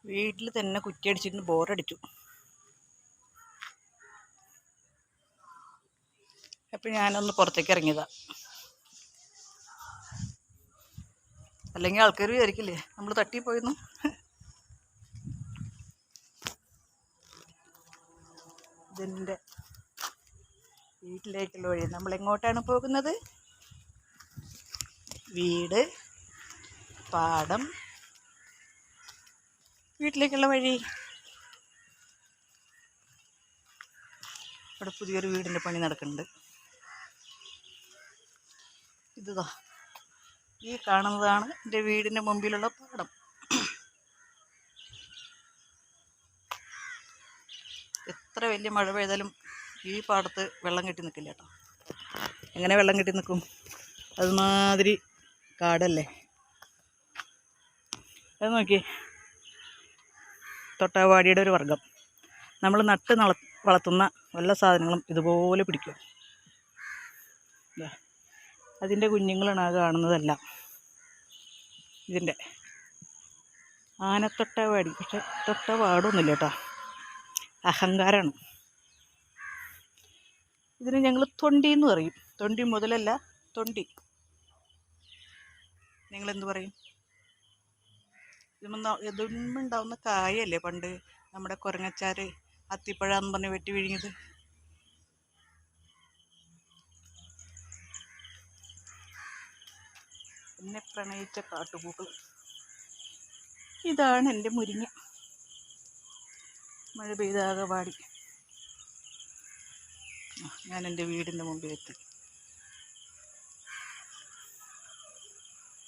വീട്ടിൽ തന്നെ കുറ്റിയടിച്ചിട്ട് ബോറടിച്ചു. അപ്പം ഞാനൊന്ന് പുറത്തേക്ക് ഇറങ്ങിയതാ. അല്ലെങ്കിൽ ആൾക്കാർ വിചാരിക്കില്ലേ നമ്മൾ തട്ടിപ്പോയിരുന്നു. ഇതിൻ്റെ വീട്ടിലേക്കുള്ള വഴി. നമ്മൾ എങ്ങോട്ടാണ് പോകുന്നത്? വീട്, പാടം, വീട്ടിലേക്കുള്ള വഴി. ഇവിടെ പുതിയൊരു വീടിൻ്റെ പണി നടക്കുന്നുണ്ട്. ഇതാ ഈ കാണുന്നതാണ് എൻ്റെ വീടിൻ്റെ മുമ്പിലുള്ള പാടം. എത്ര വലിയ മഴ പെയ്താലും ഈ പാടത്ത് വെള്ളം കെട്ടി നിൽക്കില്ല കേട്ടോ. എങ്ങനെ വെള്ളം കെട്ടി നിൽക്കും? അതുമാതിരി കാടല്ലേ. അത് നോക്കി, തൊട്ടാവാടിയുടെ ഒരു വർഗം. നമ്മൾ നട്ട് വളർത്തുന്ന വല്ല സാധനങ്ങളും ഇതുപോലെ പിടിക്കും. അതിൻ്റെ കുഞ്ഞുങ്ങളാണ് ആ കാണുന്നതെല്ലാം. ഇതിൻ്റെ ആനത്തൊട്ടാവാടി. പക്ഷെ തൊട്ടവാടൊന്നുമില്ല കേട്ടോ, അഹങ്കാരമാണ്. ഇതിന് ഞങ്ങൾ തൊണ്ടി എന്ന് പറയും. തൊണ്ടി മുതലല്ല, തൊണ്ടി. നിങ്ങളെന്ത് പറയും? ഇതുണ്ടാവുന്ന കായല്ലേ പണ്ട് നമ്മുടെ കുരങ്ങച്ചാർ അത്തിപ്പഴം എന്ന് പറഞ്ഞ് വെട്ടി വിഴിഞ്ഞത്. എന്നെ പ്രണയിച്ച കാട്ടുപൂക്കൾ. ഇതാണ് എൻ്റെ മുരിങ്ങ. മഴ പെയ്താകെ പാടി. ഞാൻ എൻ്റെ വീടിൻ്റെ മുമ്പിലെത്തി.